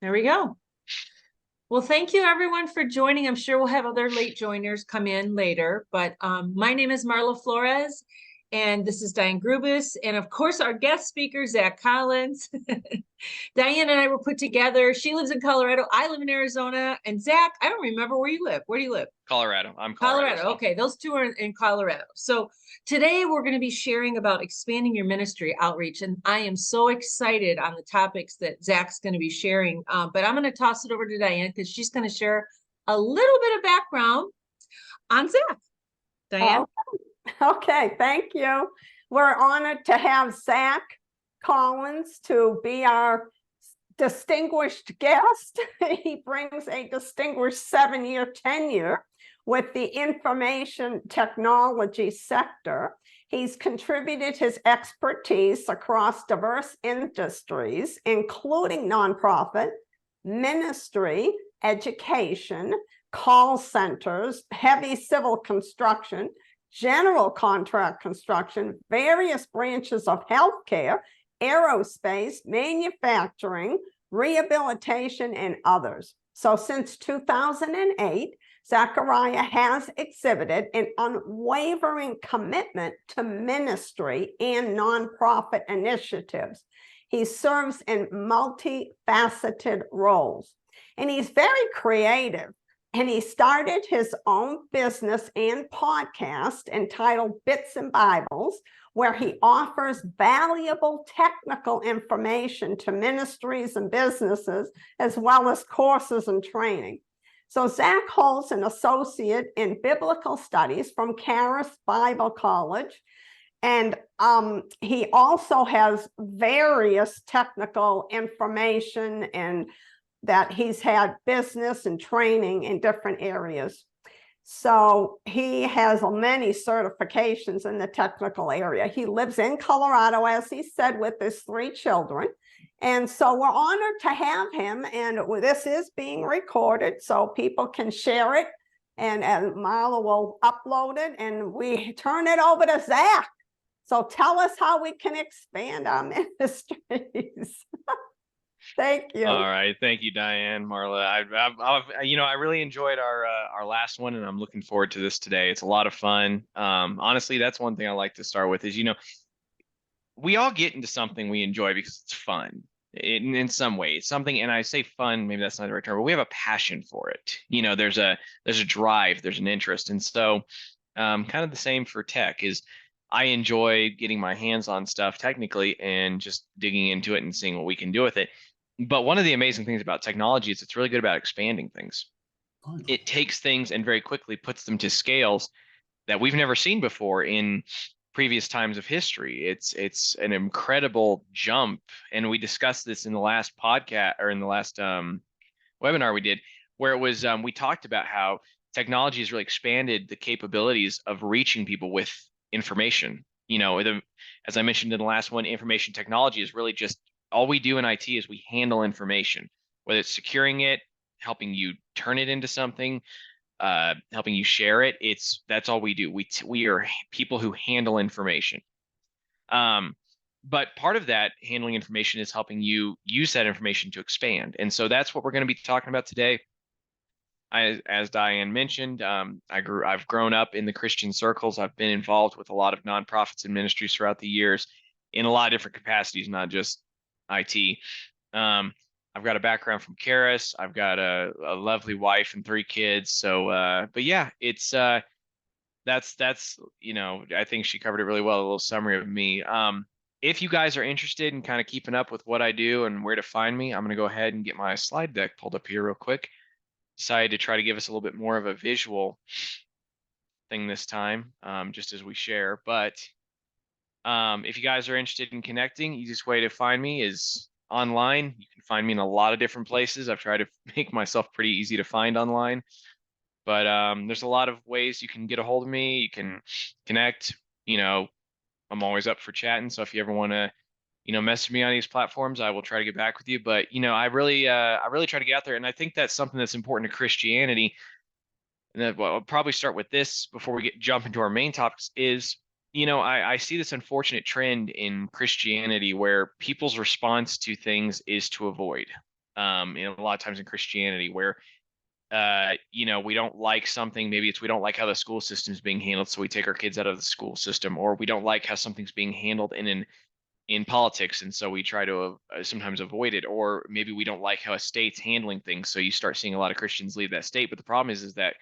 There we go. Well, thank you everyone for joining. I'm sure we'll have other late joiners come in later, but my name is Marla Flores, and this is Diane Grubus, and of course our guest speaker, Zach Collins. Diane and I were put together. She lives in Colorado. I live in Arizona. And Zach, I don't remember where you live. Where do you live? Colorado. I'm Colorado. Colorado. Okay, those two are in Colorado. So today we're going to be sharing about expanding your ministry outreach. And I am so excited on the topics that Zach's going to be sharing. But I'm going to toss it over to Diane because she's going to share a little bit of background on Zach. Diane? Okay, thank you. We're honored to have Zach Collins to be our distinguished guest. He brings a distinguished 7-year tenure with the information technology sector. He's contributed his expertise across diverse industries, including nonprofit, ministry, education, call centers, heavy civil construction, general contract construction, various branches of healthcare, aerospace, manufacturing, rehabilitation, and others. So since 2008, Zachariah has exhibited an unwavering commitment to ministry and nonprofit initiatives. He serves in multifaceted roles, and he's very creative. And he started his own business and podcast entitled Bits and Bibles, where he offers valuable technical information to ministries and businesses, as well as courses and training. So Zach holds an associate in biblical studies from Charis Bible College. And he also has various technical information and that he's had business and training in different areas. So he has many certifications in the technical area. He lives in Colorado, as he said, with his 3 children. And so we're honored to have him. And this is being recorded so people can share it. And Marla will upload it and we turn it over to Zach. So tell us how we can expand our ministries. Thank you. All right, thank you, Diane, Marla. I really enjoyed our last one, and I'm looking forward to this today. It's a lot of fun. Honestly, that's one thing I like to start with is we all get into something we enjoy because it's fun in some way. It's something, and I say fun, maybe that's not the right term, but we have a passion for it. There's a drive, there's an interest, and so kind of the same for tech is. I enjoy getting my hands on stuff technically and just digging into it and seeing what we can do with it. But one of the amazing things about technology is it's really good about expanding things. It takes things and very quickly puts them to scales that we've never seen before in previous times of history. It's an incredible jump. And we discussed this in the last podcast or in the last webinar we did, where it was we talked about how technology has really expanded the capabilities of reaching people with information. As I mentioned in the last one, information technology is really just all we do in IT is we handle information, whether it's securing it, helping you turn it into something, helping you share it. That's all we do. We are people who handle information. But part of that handling information is helping you use that information to expand. And so that's what we're going to be talking about today. As Diane mentioned, I've grown up in the Christian circles. I've been involved with a lot of nonprofits and ministries throughout the years in a lot of different capacities, not just IT. I've got a background from Charis. I've got a lovely wife and 3 kids. So, but yeah, it's that's I think she covered it really well. A little summary of me. If you guys are interested in kind of keeping up with what I do and where to find me, I'm going to go ahead and get my slide deck pulled up here real quick. Decided to try to give us a little bit more of a visual thing this time, just as we share. But if you guys are interested in connecting, easiest way to find me is online. You can find me in a lot of different places. I've tried to make myself pretty easy to find online, but there's a lot of ways you can get a hold of me. You can connect. I'm always up for chatting. So if you ever want to message me on these platforms, I will try to get back with you. But, I really try to get out there. And I think that's something that's important to Christianity. And I'll probably start with this before we jump into our main topics is, I see this unfortunate trend in Christianity where people's response to things is to avoid. in a lot of times in Christianity, where we don't like something. Maybe it's we don't like how the school system is being handled, so we take our kids out of the school system, or we don't like how something's being handled in politics, and so we try to sometimes avoid it. Or maybe we don't like how a state's handling things, so you start seeing a lot of Christians leave that state. But the problem is that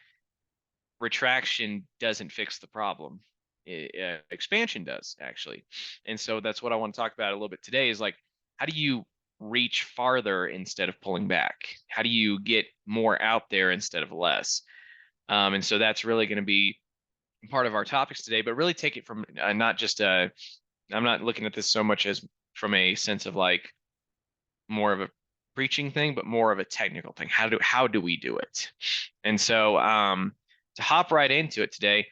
retraction doesn't fix the problem. Expansion does, actually. And so that's what I want to talk about a little bit today, is like, how do you reach farther instead of pulling back? How do you get more out there instead of less? And so that's really going to be part of our topics today, but really take it from not just I'm not looking at this so much as from a sense of like more of a preaching thing, but more of a technical thing. How do we do it? And so to hop right into it today,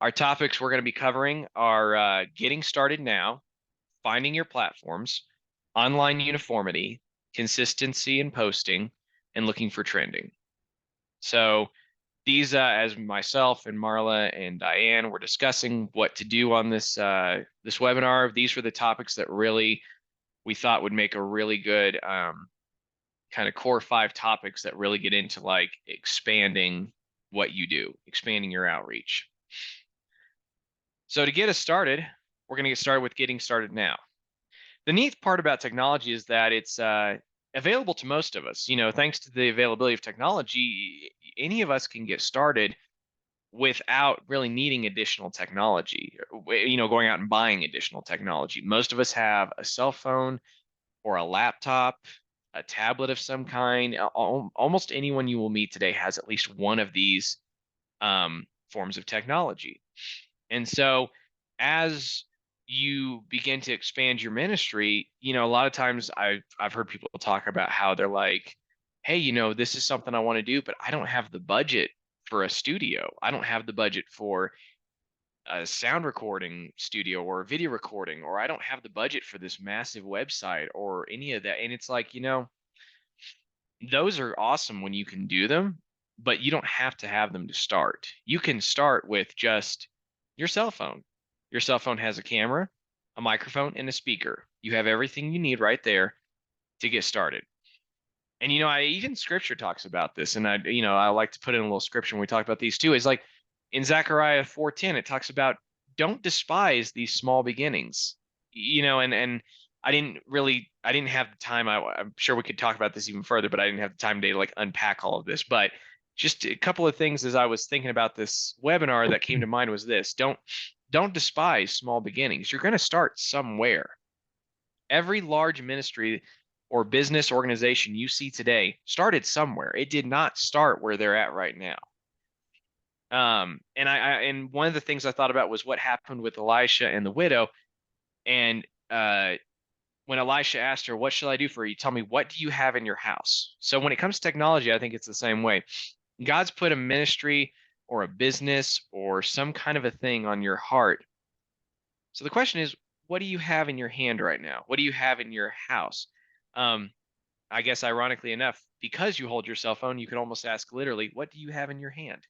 our topics we're going to be covering are getting started now, finding your platforms, online uniformity, consistency in posting, and looking for trending. So these, as myself and Marla and Diane were discussing what to do on this this webinar, these were the topics that really we thought would make a really good kind of core 5 topics that really get into like expanding what you do, expanding your outreach. So to get us started, we're going to get started with getting started now. The neat part about technology is that it's available to most of us. Thanks to the availability of technology, any of us can get started without really needing additional technology, going out and buying additional technology. Most of us have a cell phone or a laptop, a tablet of some kind. Almost anyone you will meet today has at least one of these forms of technology. And so as you begin to expand your ministry, a lot of times I've heard people talk about how they're like, hey, this is something I want to do, but I don't have the budget for a studio. I don't have the budget for a sound recording studio or a video recording, or I don't have the budget for this massive website or any of that. And it's like, those are awesome when you can do them, but you don't have to have them to start. You can start with just your cell phone. Your cell phone has a camera, a microphone, and a speaker. You have everything you need right there to get started. And even scripture talks about this, and I like to put in a little scripture when we talk about these too. Is like in Zachariah 4:10, it talks about don't despise these small beginnings. And I didn't have the time. I'm sure we could talk about this even further, but I didn't have the time today to like unpack all of this. But just a couple of things as I was thinking about this webinar that came to mind was this: don't despise small beginnings. You're going to start somewhere. Every large ministry or business organization you see today started somewhere. It did not start where they're at right now. And one of the things I thought about was what happened with Elisha and the widow. And when Elisha asked her, what shall I do for you? Tell me, what do you have in your house? So when it comes to technology, I think it's the same way. God's put a ministry or a business or some kind of a thing on your heart. So the question is, what do you have in your hand right now? What do you have in your house? I guess ironically enough, because you hold your cell phone, you can almost ask literally, what do you have in your hand?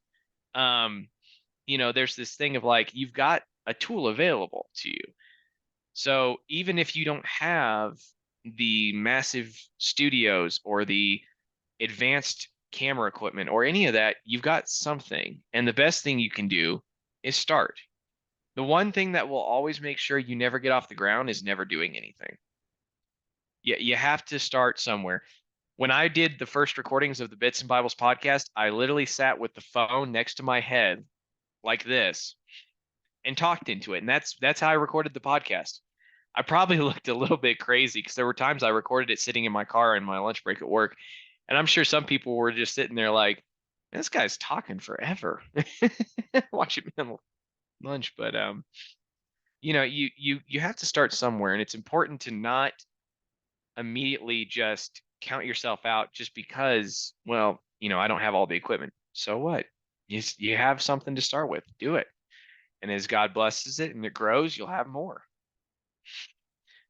There's this thing of like, you've got a tool available to you. So even if you don't have the massive studios or the advanced camera equipment or any of that, you've got something. And the best thing you can do is start. The one thing that will always make sure you never get off the ground is never doing anything. You have to start somewhere. When I did the first recordings of the Bits and Bibles podcast, I literally sat with the phone next to my head like this and talked into it. And that's how I recorded the podcast. I probably looked a little bit crazy because there were times I recorded it sitting in my car in my lunch break at work. And I'm sure some people were just sitting there like, this guy's talking forever. Watching me on lunch. But you have to start somewhere, and it's important to not immediately just count yourself out just because, well, I don't have all the equipment. So what? You have something to start with. Do it. And as God blesses it and it grows, you'll have more.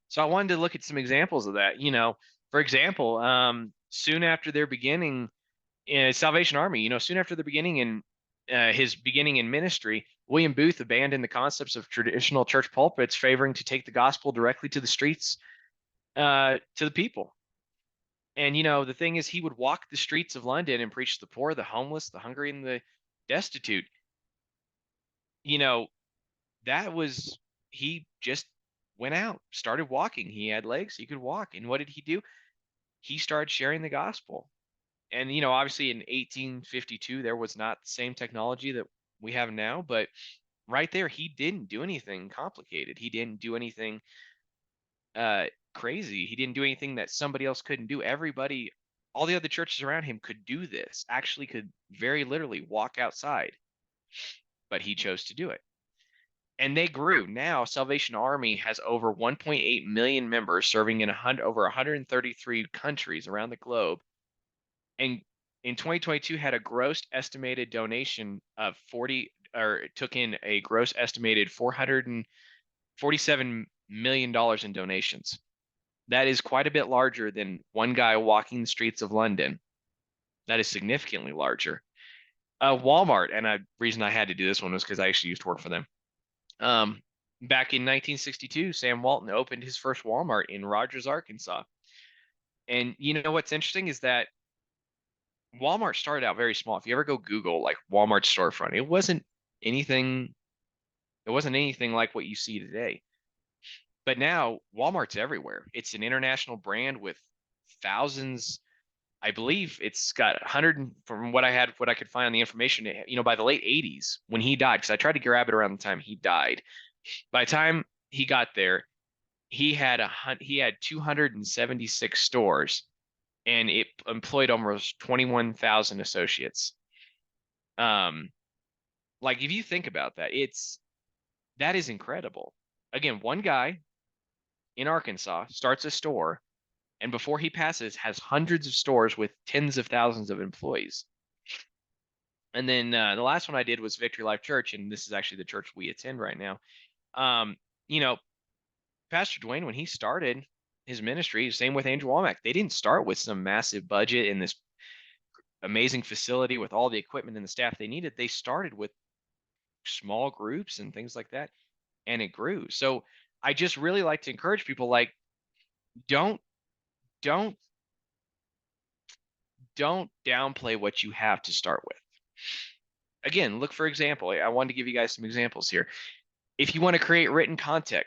So I wanted to look at some examples of that. For example, soon after their beginning in Salvation Army, soon after the beginning in his beginning in ministry, William Booth abandoned the concepts of traditional church pulpits, favoring to take the gospel directly to the streets, to the people. And the thing is, he would walk the streets of London and preach to the poor, the homeless, the hungry, and the destitute. You know, that was he just went out, started walking. He had legs, he could walk. And what did he do? He started sharing the gospel. And obviously in 1852 there was not the same technology that we have now, but right there he didn't do anything complicated. He didn't do anything crazy. He didn't do anything that somebody else couldn't do. Everybody, all the other churches around him could do this, actually could very literally walk outside, but he chose to do it. And they grew. Now Salvation Army has over 1.8 million members serving in over 133 countries around the globe. And in 2022 had a gross estimated donation of 40, or it took in a gross estimated $447 million in donations. That is quite a bit larger than one guy walking the streets of London. That is significantly larger. Walmart, and the reason I had to do this one was because I actually used to work for them. Back in 1962, Sam Walton opened his first Walmart in Rogers, Arkansas. And what's interesting is that Walmart started out very small. If you ever go Google like Walmart storefront, it wasn't anything like what you see today. But now Walmart's everywhere. It's an international brand with thousands. I believe it's got 100 from what I could find on the information, by the late 80s when he died, because I tried to grab it around the time he died. By the time he got there, he had 276 stores, and it employed almost 21,000 associates. Like if you think about that, that is incredible. Again, one guy in Arkansas starts a store, and before he passes, has hundreds of stores with tens of thousands of employees. And then the last one I did was Victory Life Church, and this is actually the church we attend right now. Pastor Dwayne, when he started his ministry, same with Angel Womack, they didn't start with some massive budget in this amazing facility with all the equipment and the staff they needed. They started with small groups and things like that, and it grew. So I just really like to encourage people, like, don't downplay what you have to start with. Again, look for example. I wanted to give you guys some examples here. If you want to create written content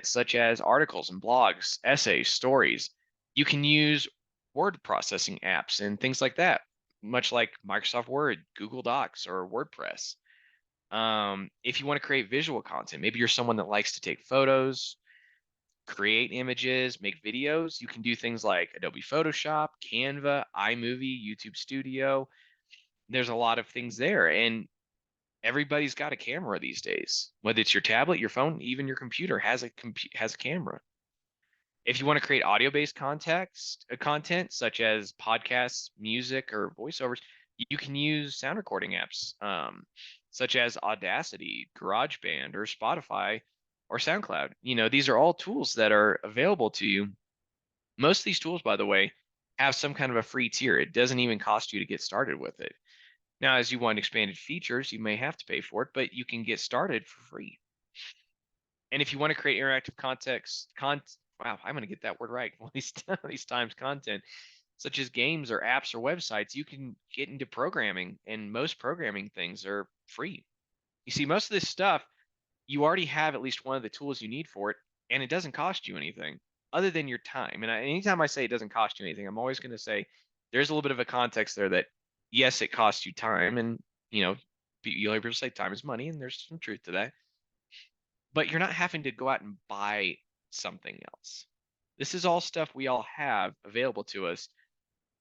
such as articles and blogs, essays, stories, you can use word processing apps and things like that, much like Microsoft Word, Google Docs, or WordPress. If you want to create visual content, maybe you're someone that likes to take photos, create images, make videos, you can do things like Adobe Photoshop, Canva, iMovie, YouTube Studio. There's a lot of things there, and everybody's got a camera these days. Whether it's your tablet, your phone, even your computer has a camera. If you want to create audio-based content such as podcasts, music, or voiceovers, you can use sound recording apps such as Audacity, GarageBand, or Spotify, or SoundCloud. These are all tools that are available to you. Most of these tools, by the way, have some kind of a free tier. It doesn't even cost you to get started with it. Now, as you want expanded features, you may have to pay for it, but you can get started for free. And if you want to create interactive wow, I'm going to get that word right these times, content, such as games or apps or websites, you can get into programming, and most programming things are free. You see, most of this stuff, you already have at least one of the tools you need for it, and it doesn't cost you anything other than your time. And anytime I say it doesn't cost you anything, I'm always going to say there's a little bit of a context there that, yes, it costs you time, and you'll hear people say time is money, and there's some truth to that. But you're not having to go out and buy something else. This is all stuff we all have available to us.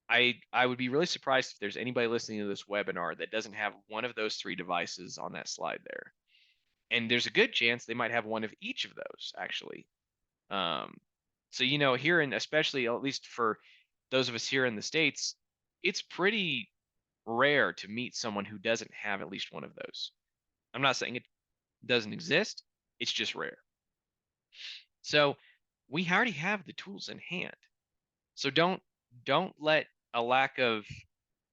I would be really surprised if there's anybody listening to this webinar that doesn't have one of those three devices on that slide there. And there's a good chance they might have one of each of those, actually. So, here, and especially at least for those of us here in the States, it's pretty rare to meet someone who doesn't have at least one of those. I'm not saying it doesn't exist, it's just rare. So we already have the tools in hand. So don't let a lack of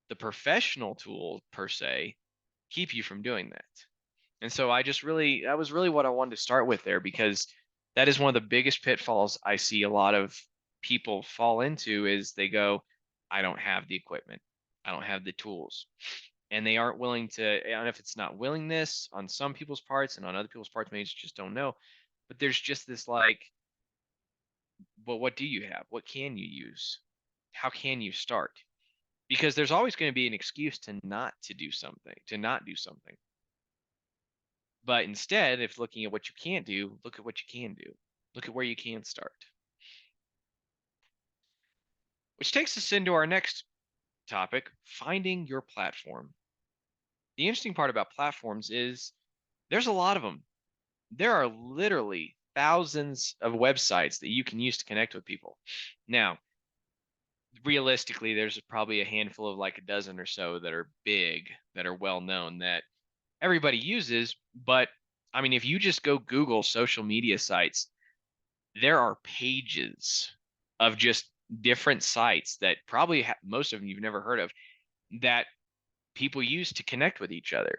the professional tool per se keep you from doing that. And so that was really what I wanted to start with there, because that is one of the biggest pitfalls I see a lot of people fall into is they go, I don't have the equipment. I don't have the tools. And they aren't willing to, and if it's not willingness on some people's parts and on other people's parts, maybe it's just don't know. But there's just this like, well, what do you have? What can you use? How can you start? Because there's always going to be an excuse to not to do something, to not do something. But instead, if looking at what you can't do, look at what you can do. Look at where you can start. Which takes us into our next topic, finding your platform. The interesting part about platforms is there's a lot of them. There are literally thousands of websites that you can use to connect with people. Now, realistically, there's probably a handful of like a dozen or so that are big, that are well known, that everybody uses. But I mean, if you just go Google social media sites, there are pages of just different sites that probably most of them you've never heard of that people use to connect with each other.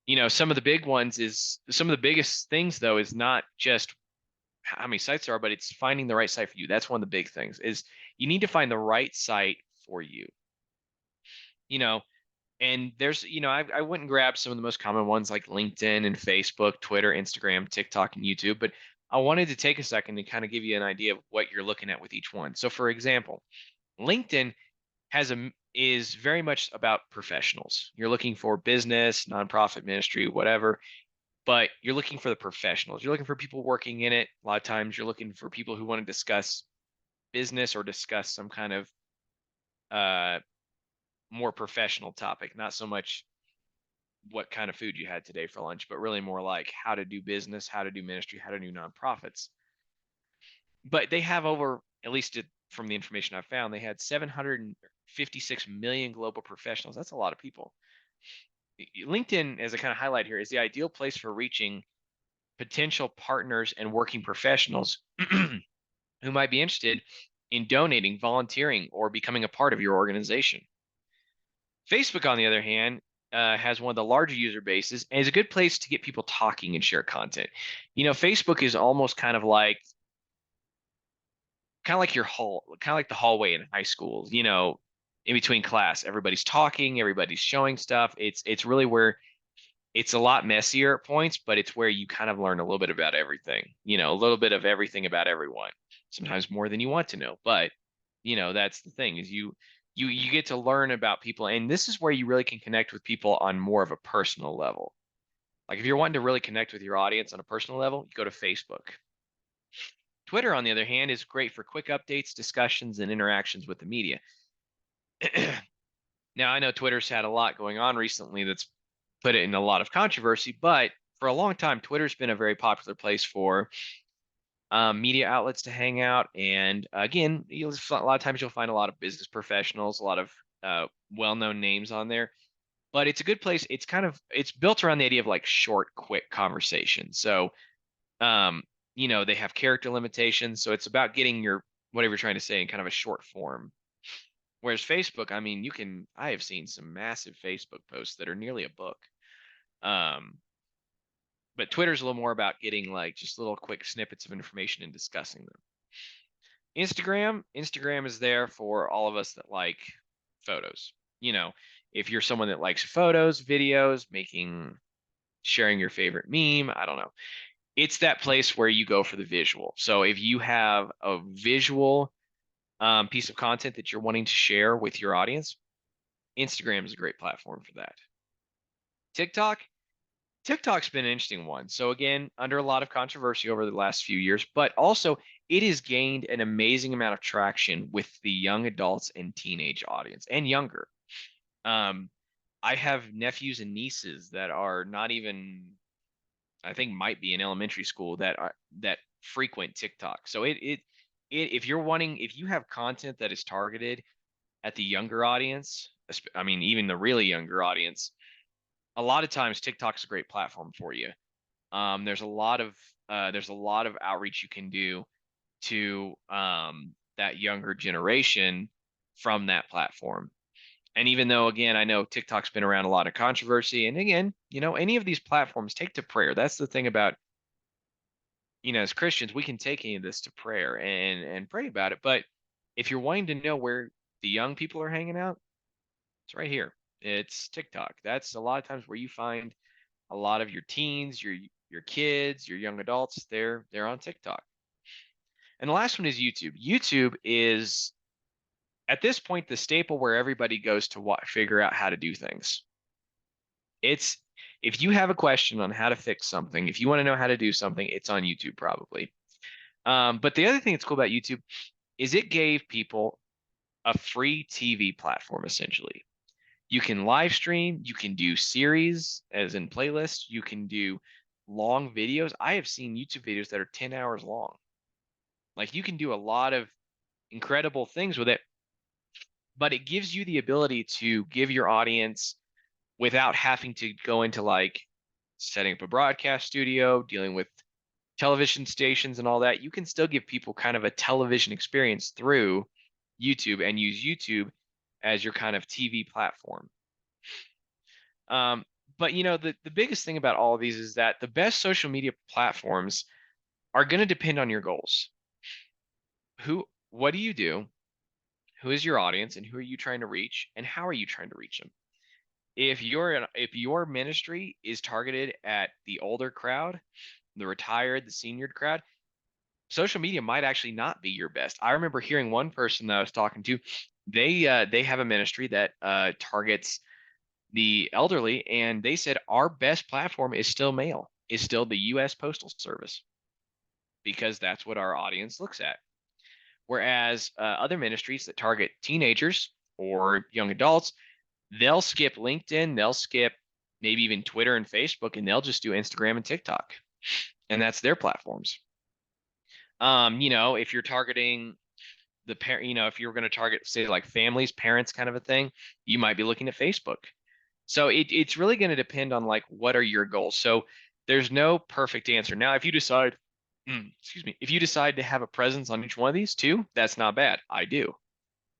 You know, some of the big ones is some of the biggest things though is not just how many sites there are, but it's finding the right site for you. That's one of the big things is you need to find the right site for you. You know, and there's, you know, I went and grabbed some of the most common ones like LinkedIn and Facebook, Twitter, Instagram, TikTok, and YouTube, but I wanted to take a second to kind of give you an idea of what you're looking at with each one. So for example, LinkedIn is very much about professionals. You're looking for business, nonprofit ministry, whatever, but you're looking for the professionals. You're looking for people working in it. A lot of times you're looking for people who want to discuss business or discuss some kind of uh, more professional topic, not so much what kind of food you had today for lunch, but really more like how to do business, how to do ministry, how to do nonprofits. But they have over, at least from the information I've found, they had 756 million global professionals. That's a lot of people. LinkedIn, as a kind of highlight here, is the ideal place for reaching potential partners and working professionals who might be interested in donating, volunteering, or becoming a part of your organization. Facebook, on the other hand, has one of the larger user bases and is a good place to get people talking and share content. You know, Facebook is almost kind of like your hall, kind of like the hallway in high school. You know, in between class, everybody's talking, everybody's showing stuff. It's really where it's a lot messier at points, but it's where you kind of learn a little bit about everything. You know, a little bit of everything about everyone. Sometimes more than you want to know, but you know, that's the thing is you get to learn about people, and this is where you really can connect with people on more of a personal level. Like if you're wanting to really connect with your audience on a personal level, you go to Facebook. Twitter, on the other hand, is great for quick updates, discussions, and interactions with the media. Now, I know Twitter's had a lot going on recently that's put it in a lot of controversy, but for a long time, Twitter's been a very popular place for media outlets to hang out. And again, a lot of times you'll find a lot of business professionals, a lot of well-known names on there. But it's a good place. It's built around the idea of like short, quick conversations. So, you know, they have character limitations. So it's about getting your whatever you're trying to say in kind of a short form. Whereas Facebook, I mean, I have seen some massive Facebook posts that are nearly a book. But Twitter's a little more about getting like just little quick snippets of information and discussing them. Instagram is there for all of us that like photos. You know, if you're someone that likes photos, videos, sharing your favorite meme, I don't know. It's that place where you go for the visual. So if you have a visual piece of content that you're wanting to share with your audience, Instagram is a great platform for that. TikTok's been an interesting one. So again, under a lot of controversy over the last few years, but also it has gained an amazing amount of traction with the young adults and teenage audience and younger. I have nephews and nieces that are not even, I think might be in elementary school that frequent TikTok. So if you have content that is targeted at the younger audience, I mean, even the really younger audience, a lot of times TikTok's a great platform for you. There's a lot of outreach you can do to that younger generation from that platform. And even though, again, I know TikTok's been around a lot of controversy, and again, you know, any of these platforms take to prayer. That's the thing about as Christians, we can take any of this to prayer and pray about it. But if you're wanting to know where the young people are hanging out, it's right here. It's TikTok. That's a lot of times where you find a lot of your teens, your kids, your young adults. They're on TikTok. And the last one is YouTube. YouTube is at this point the staple where everybody goes to figure out how to do things. It's if you have a question on how to fix something, if you want to know how to do something, it's on YouTube probably. But the other thing that's cool about YouTube is it gave people a free TV platform essentially. You can live stream, you can do series as in playlists, you can do long videos. I have seen YouTube videos that are 10 hours long. Like you can do a lot of incredible things with it, but it gives you the ability to give your audience without having to go into like setting up a broadcast studio, dealing with television stations and all that. You can still give people kind of a television experience through YouTube and use YouTube as your kind of TV platform. But the biggest thing about all of these is that the best social media platforms are going to depend on your goals. What do you do? Who is your audience and who are you trying to reach and how are you trying to reach them? If your ministry is targeted at the older crowd, the retired, the senior crowd, social media might actually not be your best. I remember hearing one person that I was talking to, they have a ministry that targets the elderly, and they said our best platform is still mail, is still the U.S. Postal Service, because that's what our audience looks at. Whereas other ministries that target teenagers or young adults, they'll skip LinkedIn, they'll skip maybe even Twitter and Facebook, and they'll just do Instagram and TikTok, and that's their platforms. If you're targeting the parent, if you're going to target, say, like families, parents kind of a thing, you might be looking at Facebook. So it's really going to depend on like what are your goals. So there's no perfect answer. Now, if you decide, if you decide to have a presence on each one of these too, that's not bad. I do.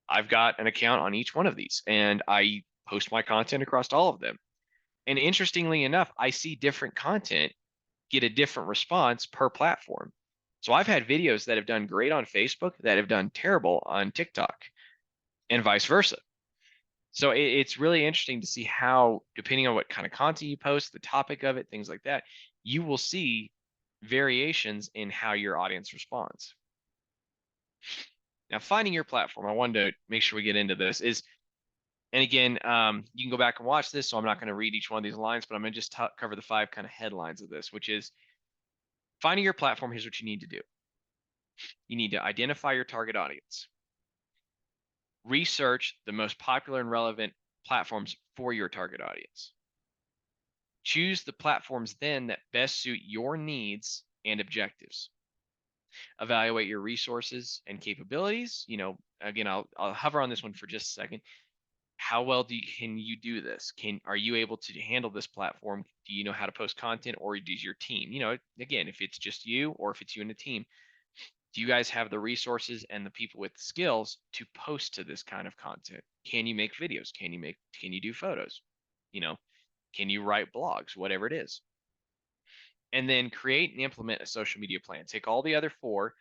I've got an account on each one of these, and I post my content across all of them. And interestingly enough, I see different content get a different response per platform. So I've had videos that have done great on Facebook that have done terrible on TikTok, and vice versa. So it's really interesting to see how, depending on what kind of content you post, the topic of it, things like that, you will see variations in how your audience responds. Now, finding your platform, I wanted to make sure we get into this is, and again, you can go back and watch this, so I'm not going to read each one of these lines, but I'm going to just cover the 5 kind of headlines of this, which is finding your platform. Here's what you need to do. You need to identify your target audience. Research the most popular and relevant platforms for your target audience. Choose the platforms then that best suit your needs and objectives. Evaluate your resources and capabilities. Again, I'll hover on this one for just a second. How well can you do this? Are you able to handle this platform? Do you know how to post content, or does your team? Again, if it's just you or if it's you and a team, do you guys have the resources and the people with the skills to post to this kind of content? Can you make videos? Can you do photos? Can you write blogs? Whatever it is. And then create and implement a social media plan. Take all the other 4,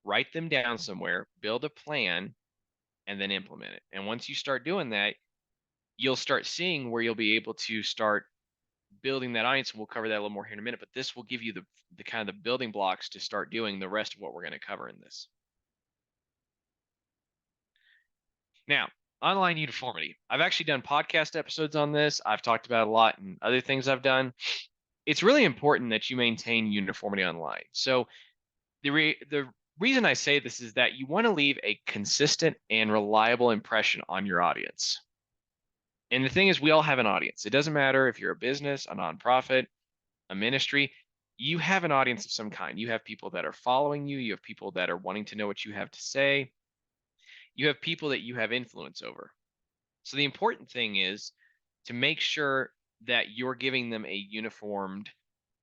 write them down somewhere, build a plan, and then implement it. And once you start doing that, you'll start seeing where you'll be able to start building that audience. And we'll cover that a little more here in a minute, but this will give you the kind of the building blocks to start doing the rest of what we're going to cover in this. Now, online uniformity. I've actually done podcast episodes on this. I've talked about a lot and other things I've done. It's really important that you maintain uniformity online. So the reason I say this is that you want to leave a consistent and reliable impression on your audience. And the thing is, we all have an audience. It doesn't matter if you're a business, a nonprofit, a ministry, you have an audience of some kind. You have people that are following you. You have people that are wanting to know what you have to say. You have people that you have influence over. So the important thing is to make sure that you're giving them a uniformed,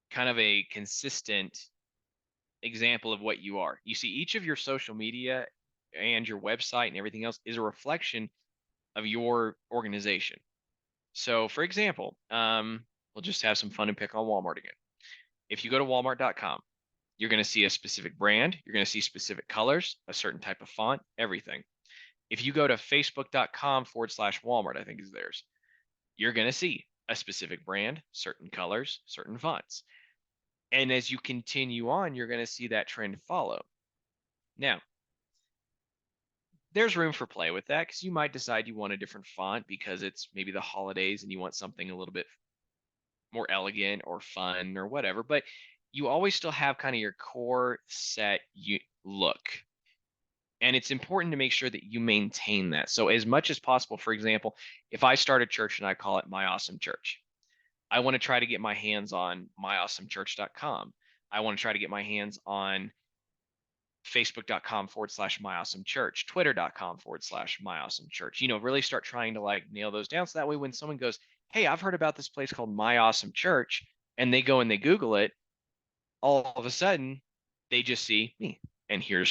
kind of a consistent example of what you are. You see, each of your social media and your website and everything else is a reflection of your organization. So for example, we'll just have some fun and pick on Walmart again. If you go to walmart.com You're going to see a specific brand. You're going to see specific colors, a certain type of font, everything. If you go to facebook.com/Walmart, I think is theirs, you're going to see a specific brand, certain colors, certain fonts. And as you continue on, you're going to see that trend follow. Now, there's room for play with that because you might decide you want a different font because it's maybe the holidays and you want something a little bit more elegant or fun or whatever. But you always still have kind of your core set look. And it's important to make sure that you maintain that. So as much as possible, for example, if I start a church and I call it My Awesome Church, I want to try to get my hands on myawesomechurch.com. I want to try to get my hands on facebook.com/myawesomechurch, twitter.com/myawesomechurch. Really start trying to like nail those down. So that way when someone goes, hey, I've heard about this place called My Awesome Church, and they go and they Google it, all of a sudden they just see me. And here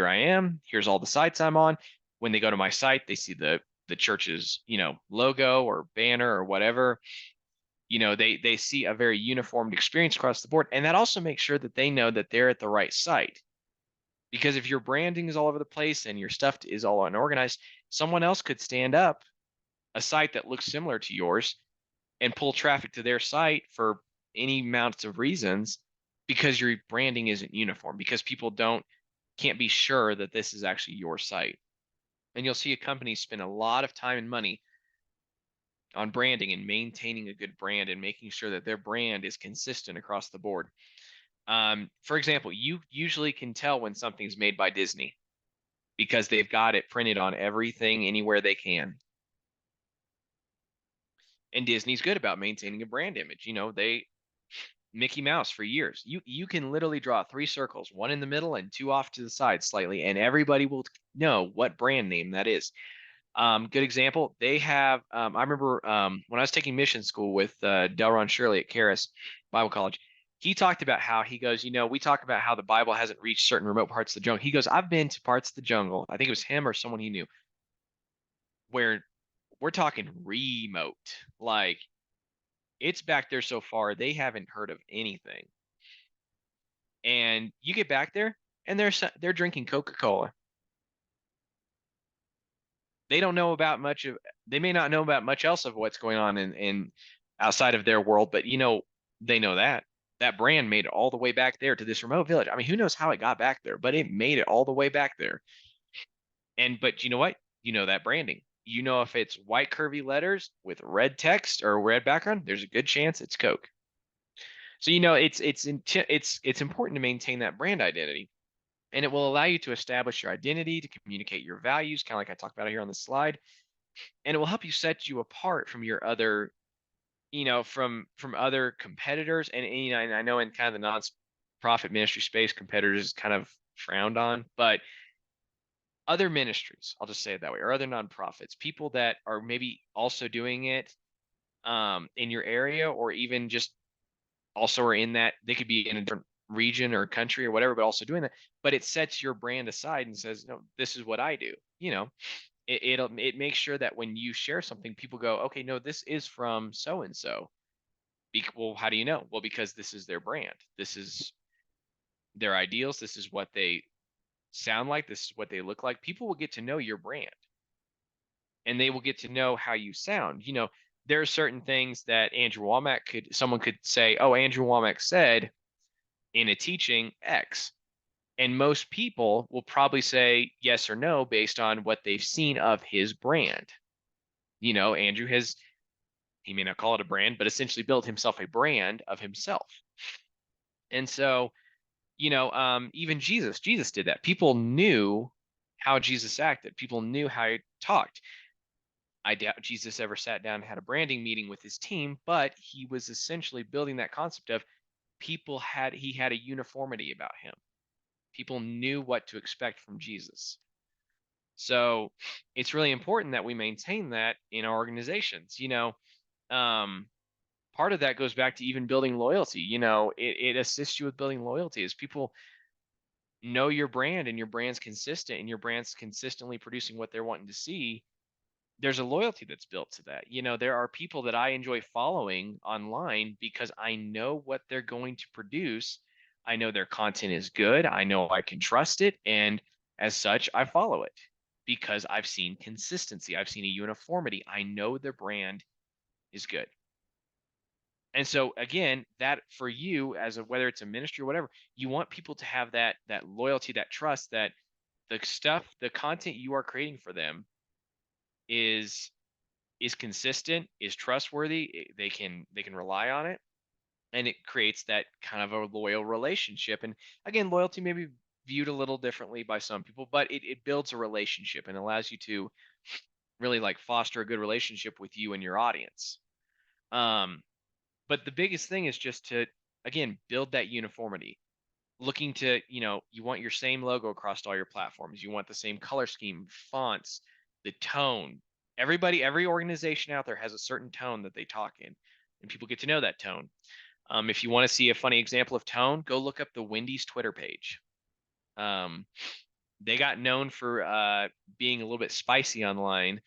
I am. Here's all the sites I'm on. When they go to my site, they see the church's, logo or banner or whatever. They see a very uniformed experience across the board. And that also makes sure that they know that they're at the right site. Because if your branding is all over the place and your stuff is all unorganized, someone else could stand up a site that looks similar to yours and pull traffic to their site for any amounts of reasons because your branding isn't uniform, because people can't be sure that this is actually your site. And you'll see a company spend a lot of time and money on branding and maintaining a good brand and making sure that their brand is consistent across the board. For example, you usually can tell when something's made by Disney because they've got it printed on everything anywhere they can. And Disney's good about maintaining a brand image. Mickey Mouse for years. You can literally draw 3 circles, one in the middle and 2 off to the side slightly, and everybody will know what brand name that is. Good example. They have. I remember when I was taking mission school with Delron Shirley at Karis Bible College. He talked about how he goes, we talk about how the Bible hasn't reached certain remote parts of the jungle. He goes, I've been to parts of the jungle. I think it was him or someone he knew, where we're talking remote, like it's back there so far they haven't heard of anything. And you get back there and they're drinking Coca-Cola. They don't know about they may not know about much else of what's going on in outside of their world, but they know that brand made it all the way back there to this remote village. I mean, who knows how it got back there, but it made it all the way back there. But you know what? That branding. If it's white curvy letters with red text or red background, there's a good chance it's Coke. So it's important to maintain that brand identity, and it will allow you to establish your identity, to communicate your values, kind of like I talked about here on the slide, and it will help you set you apart from your other, from other competitors. And and I know in kind of the non-profit ministry space, competitors is kind of frowned on, but other ministries, I'll just say it that way, or other nonprofits, people that are maybe also doing it in your area, or even just also are in that, they could be in a different region or country or whatever, but also doing that. But it sets your brand aside and says, no, this is what I do. It makes sure that when you share something, people go, okay, no, this is from so and so. Well, how do you know? Well, because this is their brand. This is their ideals. This is what they sound like. This is what they look like. People will get to know your brand, and they will get to know how you sound. There are certain things that someone could say, oh, Andrew Womack said in a teaching X. And most people will probably say yes or no based on what they've seen of his brand. Andrew he may not call it a brand, but essentially built himself a brand of himself. And so, even Jesus did that. People knew how Jesus acted. People knew how he talked. I doubt Jesus ever sat down and had a branding meeting with his team, but he was essentially building that concept of he had a uniformity about him. People knew what to expect from Jesus. So it's really important that we maintain that in our organizations. Part of that goes back to even building loyalty. It assists you with building loyalty as people know your brand and your brand's consistent and your brand's consistently producing what they're wanting to see. There's a loyalty that's built to that. There are people that I enjoy following online because I know what they're going to produce. I know their content is good. I know I can trust it. And as such, I follow it because I've seen consistency. I've seen a uniformity. I know their brand is good. And so again, that for you as a, whether it's a ministry or whatever, you want people to have that loyalty, that trust that the content you are creating for them is consistent, is trustworthy. They can rely on it, and it creates that kind of a loyal relationship. And again, loyalty may be viewed a little differently by some people, but it builds a relationship and allows you to really like foster a good relationship with you and your audience. But the biggest thing is just to, again, build that uniformity. Looking to, you want your same logo across all your platforms. You want the same color scheme, fonts, the tone. Every organization out there has a certain tone that they talk in, and people get to know that tone. If you want to see a funny example of tone, go look up the Wendy's Twitter page. They got known for being a little bit spicy online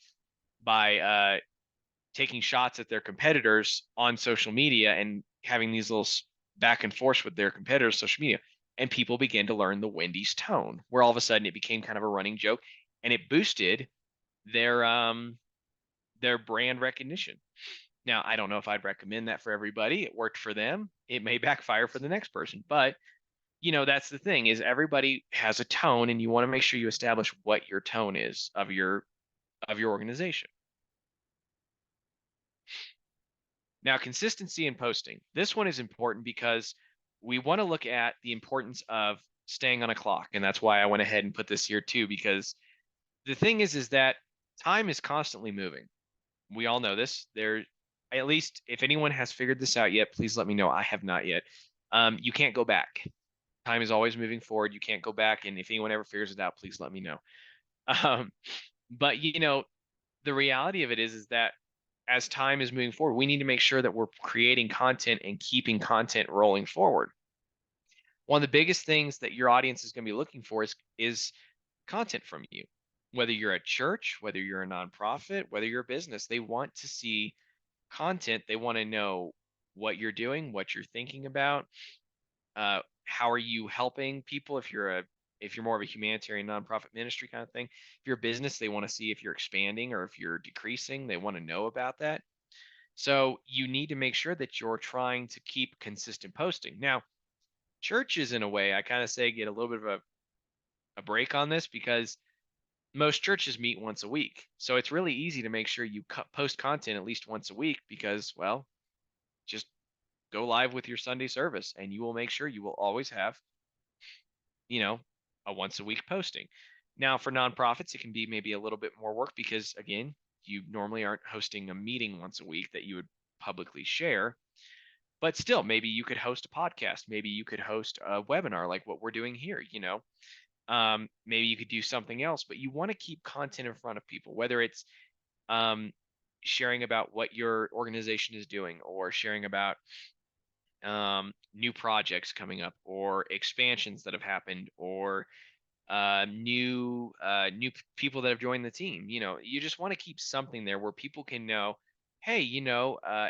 by taking shots at their competitors on social media and having these little back and forth with their competitors on social media. And people began to learn the Wendy's tone, where all of a sudden it became kind of a running joke, and it boosted their brand recognition. Now, I don't know if I'd recommend that for everybody. It worked for them. It may backfire for the next person, but that's the thing, is everybody has a tone, and you want to make sure you establish what your tone is of your organization. Now, consistency in posting. This one is important because we want to look at the importance of staying on a clock. And that's why I went ahead and put this here too, because the thing is that time is constantly moving. We all know this. At least if anyone has figured this out yet, please let me know. I have not yet. You can't go back. Time is always moving forward. You can't go back. And if anyone ever figures it out, please let me know. But the reality of it is that as time is moving forward, we need to make sure that we're creating content and keeping content rolling forward. One of the biggest things that your audience is going to be looking for is content from you. Whether you're a church, whether you're a nonprofit, whether you're a business, they want to see content. They want to know what you're doing, what you're thinking about, how are you helping people. If you're more of a humanitarian nonprofit ministry kind of thing. If you're a business, they want to see if you're expanding or if you're decreasing. They want to know about that. So you need to make sure that you're trying to keep consistent posting. Now, churches, in a way, I kind of say get a little bit of a break on this because most churches meet once a week. So it's really easy to make sure you post content at least once a week because, well, just go live with your Sunday service and you will make sure you will always have, a once a week posting. Now, for nonprofits, it can be maybe a little bit more work because, again, you normally aren't hosting a meeting once a week that you would publicly share. But still, maybe you could host a podcast. Maybe you could host a webinar like what we're doing here, maybe you could do something else, but you want to keep content in front of people, whether it's sharing about what your organization is doing or sharing about new projects coming up or expansions that have happened or new people that have joined the team. You just want to keep something there where people can know, hey,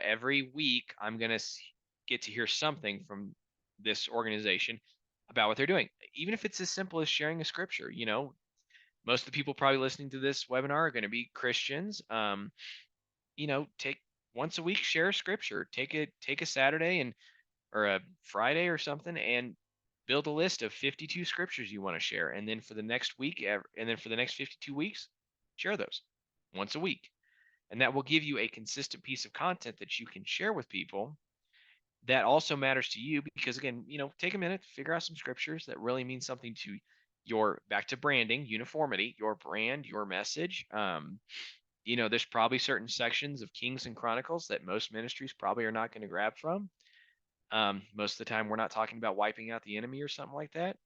every week I'm going to get to hear something from this organization about what they're doing, even if it's as simple as sharing a scripture. Most of the people probably listening to this webinar are going to be Christians. Take once a week, share a scripture, take a Saturday or a Friday or something and build a list of 52 scriptures you want to share. And then for the next week, and then for the next 52 weeks, share those once a week. And that will give you a consistent piece of content that you can share with people that also matters to you because, again, take a minute to figure out some scriptures that really mean something to back to branding, uniformity, your brand, your message. There's probably certain sections of Kings and Chronicles that most ministries probably are not going to grab from. Most of the time we're not talking about wiping out the enemy or something like that.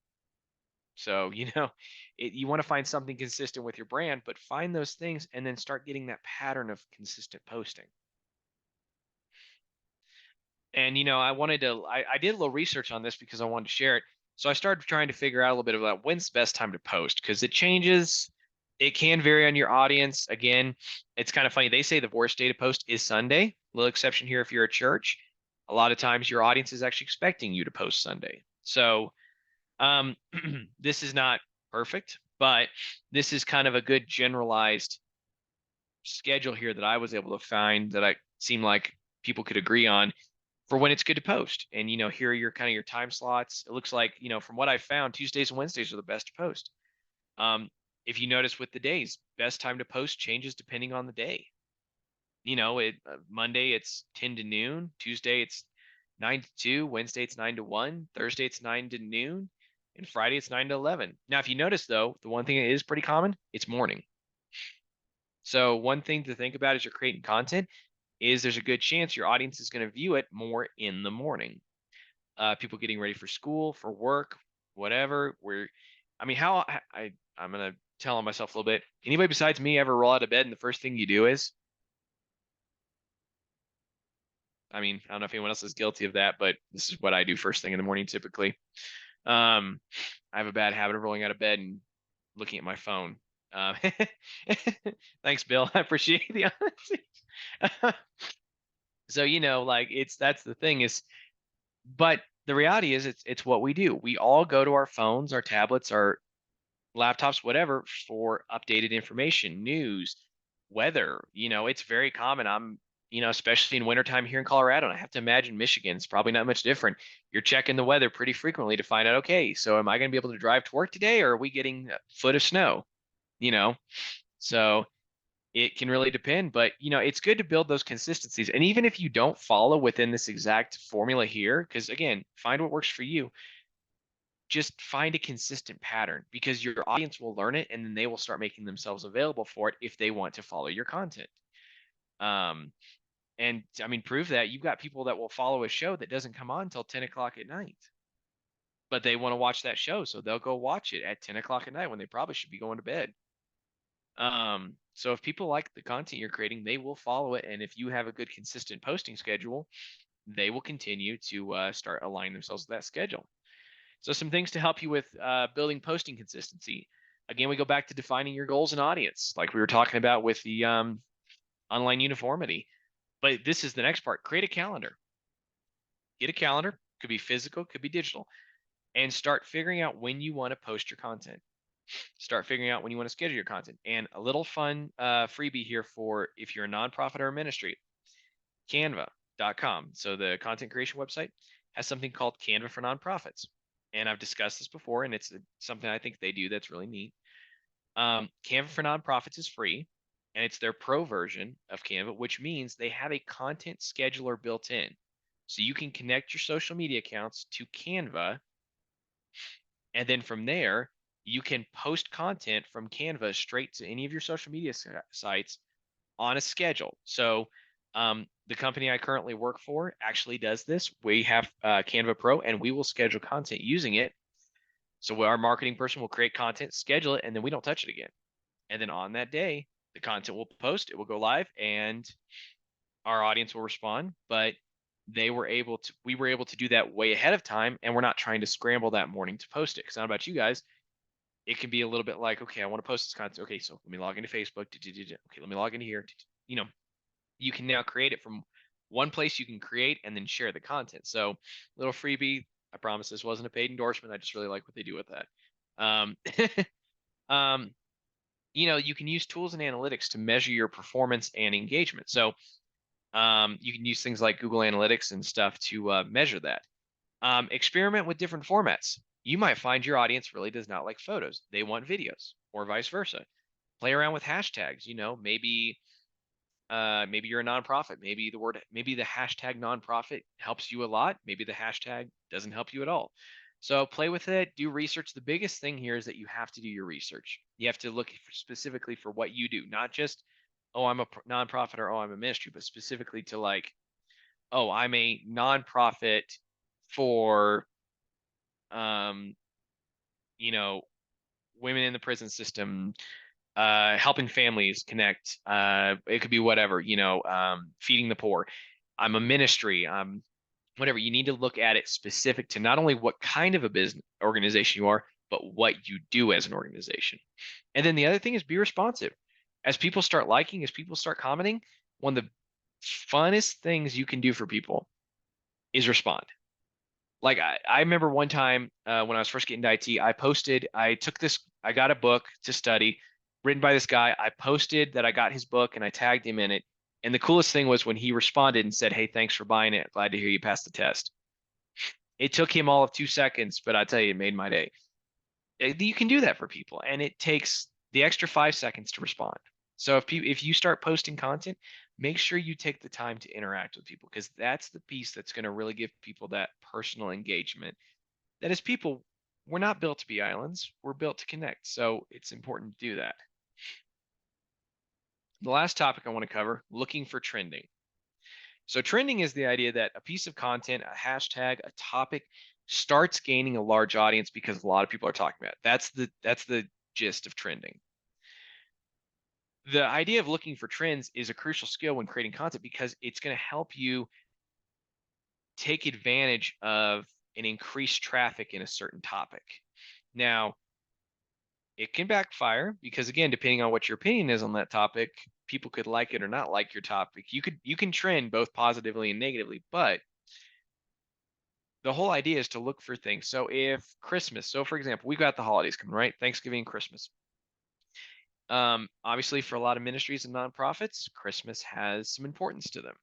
So, you want to find something consistent with your brand, but find those things and then start getting that pattern of consistent posting. And, I did a little research on this because I wanted to share it. So I started trying to figure out a little bit about when's the best time to post because it changes. It can vary on your audience. Again, it's kind of funny. They say the worst day to post is Sunday. Little exception here if you're a church. A lot of times your audience is actually expecting you to post Sunday. So this is not perfect, but this is kind of a good generalized schedule here that I was able to find that I seem like people could agree on for when it's good to post. And here are your kind of your time slots. It looks like, from what I found, Tuesdays and Wednesdays are the best to post. If you notice with the days, best time to post changes depending on the day. Monday it's 10 to noon, Tuesday it's 9 to 2, Wednesday it's 9 to 1, Thursday it's 9 to noon, and Friday it's 9 to 11. Now, if you notice though, the one thing that is pretty common, it's morning. So one thing to think about as you're creating content is there's a good chance your audience is going to view it more in the morning. People getting ready for school, for work, whatever. I'm going to tell on myself a little bit. Anybody besides me ever roll out of bed and the first thing you do is? I don't know if anyone else is guilty of that, but this is what I do first thing in the morning typically. I have a bad habit of rolling out of bed and looking at my phone. Thanks, Bill. I appreciate the honesty. So, that's the thing is, but the reality is it's what we do. We all go to our phones, our tablets, our laptops, whatever, for updated information, news, weather. It's very common. Especially in wintertime here in Colorado, and I have to imagine Michigan, it's probably not much different. You're checking the weather pretty frequently to find out, okay, so am I going to be able to drive to work today, or are we getting a foot of snow? So it can really depend, but it's good to build those consistencies. And even if you don't follow within this exact formula here, because again, find what works for you, just find a consistent pattern, because your audience will learn it and then they will start making themselves available for it if they want to follow your content. And prove that. You've got people that will follow a show that doesn't come on until 10 o'clock at night, but they want to watch that show, so they'll go watch it at 10 o'clock at night when they probably should be going to bed. So if people like the content you're creating, they will follow it. And if you have a good consistent posting schedule, they will continue to start aligning themselves with that schedule. So some things to help you with building posting consistency. Again, we go back to defining your goals and audience, like we were talking about with the online uniformity. But this is the next part. Create a calendar. Get a calendar. Could be physical, could be digital. And start figuring out when you want to post your content. Start figuring out when you want to schedule your content. And a little fun freebie here for if you're a nonprofit or a ministry. Canva.com. So the content creation website has something called Canva for Nonprofits. And I've discussed this before, and it's something I think they do that's really neat. Canva for Nonprofits is free, and it's their pro version of Canva, which means they have a content scheduler built in. So you can connect your social media accounts to Canva, and then from there, you can post content from Canva straight to any of your social media sites on a schedule. So the company I currently work for actually does this. We have Canva Pro, and we will schedule content using it. So our marketing person will create content, schedule it, and then we don't touch it again. And then on that day, the content will post, it will go live, and our audience will respond. But we were able to do that way ahead of time, and we're not trying to scramble that morning to post it. Because I don't know about you guys, it can be a little bit like, okay, I want to post this content. Okay, so let me log into Facebook. Okay, let me log into here. You can now create it from one place you can create and then share the content. So little freebie. I promise this wasn't a paid endorsement. I just really like what they do with that. You can use tools and analytics to measure your performance and engagement. So you can use things like Google Analytics and stuff to measure that. Experiment with different formats. You might find your audience really does not like photos. They want videos, or vice versa. Play around with hashtags. Maybe you're a nonprofit. Maybe the hashtag nonprofit helps you a lot. Maybe the hashtag doesn't help you at all. So play with it, do research. The biggest thing here is that you have to do your research. You have to look specifically for what you do, not just, oh, I'm a nonprofit, or, oh, I'm a ministry, but specifically to like, oh, I'm a nonprofit for, women in the prison system, helping families connect. It could be whatever, feeding the poor. I'm a ministry. Whatever. You need to look at it specific to not only what kind of a business organization you are, but what you do as an organization. And then the other thing is be responsive. As people start liking, as people start commenting, one of the funnest things you can do for people is respond. Like I remember one time when I was first getting into IT, I got a book to study written by this guy. I posted that I got his book and I tagged him in it. And the coolest thing was when he responded and said, "Hey, thanks for buying it. Glad to hear you passed the test." It took him all of 2 seconds, but I tell you, it made my day. You can do that for people, and it takes the extra 5 seconds to respond. So if you start posting content, make sure you take the time to interact with people, because that's the piece that's going to really give people that personal engagement. That is, people, we're not built to be islands, we're built to connect. So it's important to do that. The last topic I want to cover, looking for trending. So trending is the idea that a piece of content, a hashtag, a topic starts gaining a large audience because a lot of people are talking about it. That's the gist of trending. The idea of looking for trends is a crucial skill when creating content, because it's going to help you take advantage of an increased traffic in a certain topic. Now, it can backfire because, again, depending on what your opinion is on that topic, people could like it or not like your topic. You can trend both positively and negatively, but the whole idea is to look for things. So if Christmas, so for example, we've got the holidays coming, right? Thanksgiving, Christmas. Obviously, for a lot of ministries and nonprofits, Christmas has some importance to them.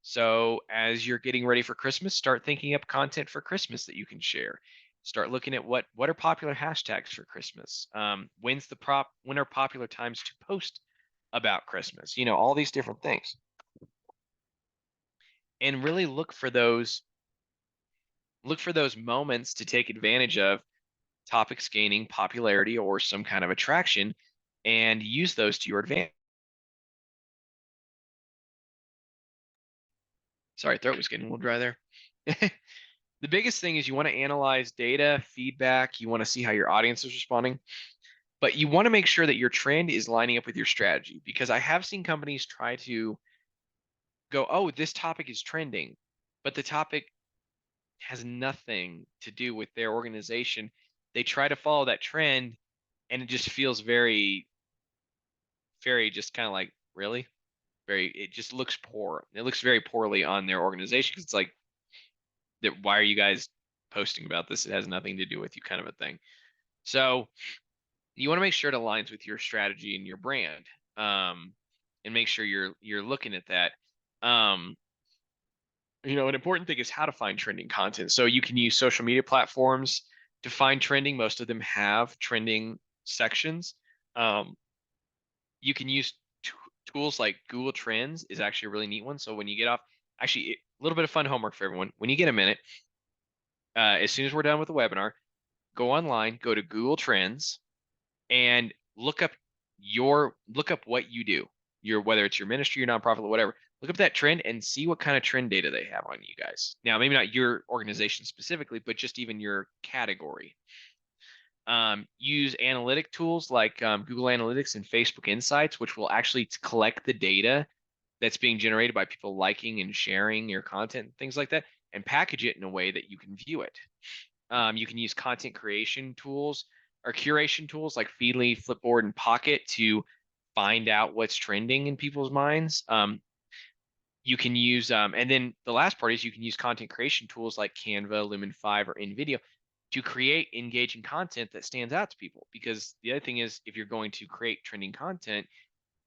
So as you're getting ready for Christmas, start thinking up content for Christmas that you can share. Start looking at what are popular hashtags for Christmas. When are popular times to post about Christmas? You know, all these different things, and really look for those moments to take advantage of topics gaining popularity or some kind of attraction, and use those to your advantage. Sorry, throat was getting a little dry there. The biggest thing is you want to analyze data, feedback. You want to see how your audience is responding, but you want to make sure that your trend is lining up with your strategy, because I have seen companies try to go, "Oh, this topic is trending," but the topic has nothing to do with their organization. They try to follow that trend, and it just feels very, very just kind of like, really? It just looks poor. It looks very poorly on their organization, because it's like, why are you guys posting about this? It has nothing to do with you, kind of a thing. So you want to make sure it aligns with your strategy and your brand, and make sure you're looking at that. An important thing is how to find trending content. So you can use social media platforms to find trending. Most of them have trending sections. You can use tools like Google Trends is actually a really neat one. So when you get off, actually, a little bit of fun homework for everyone. When you get a minute, as soon as we're done with the webinar, go online, go to Google Trends, and look up what you do. Whether it's your ministry, your nonprofit, whatever. Look up that trend and see what kind of trend data they have on you guys. Now, maybe not your organization specifically, but just even your category. Use analytic tools like Google Analytics and Facebook Insights, which will actually collect the data that's being generated by people liking and sharing your content, things like that, and package it in a way that you can view it. You can use content creation tools or curation tools like Feedly, Flipboard, and Pocket to find out what's trending in people's minds. You can use, and then the last part is you can use content creation tools like Canva, Lumen 5, or InVideo to create engaging content that stands out to people. Because the other thing is, if you're going to create trending content,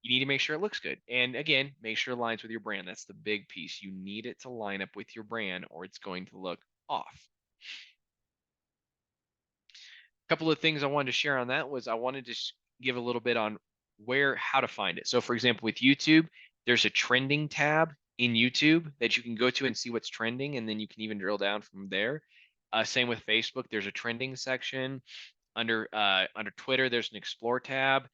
you need to make sure it looks good. And again, make sure it aligns with your brand. That's the big piece. You need it to line up with your brand, or it's going to look off. A couple of things I wanted to share on that was I wanted to give a little bit on how to find it. So for example, with YouTube, there's a trending tab in YouTube that you can go to and see what's trending, and then you can even drill down from there. Same with Facebook, there's a trending section. Under Twitter, there's an explore tab.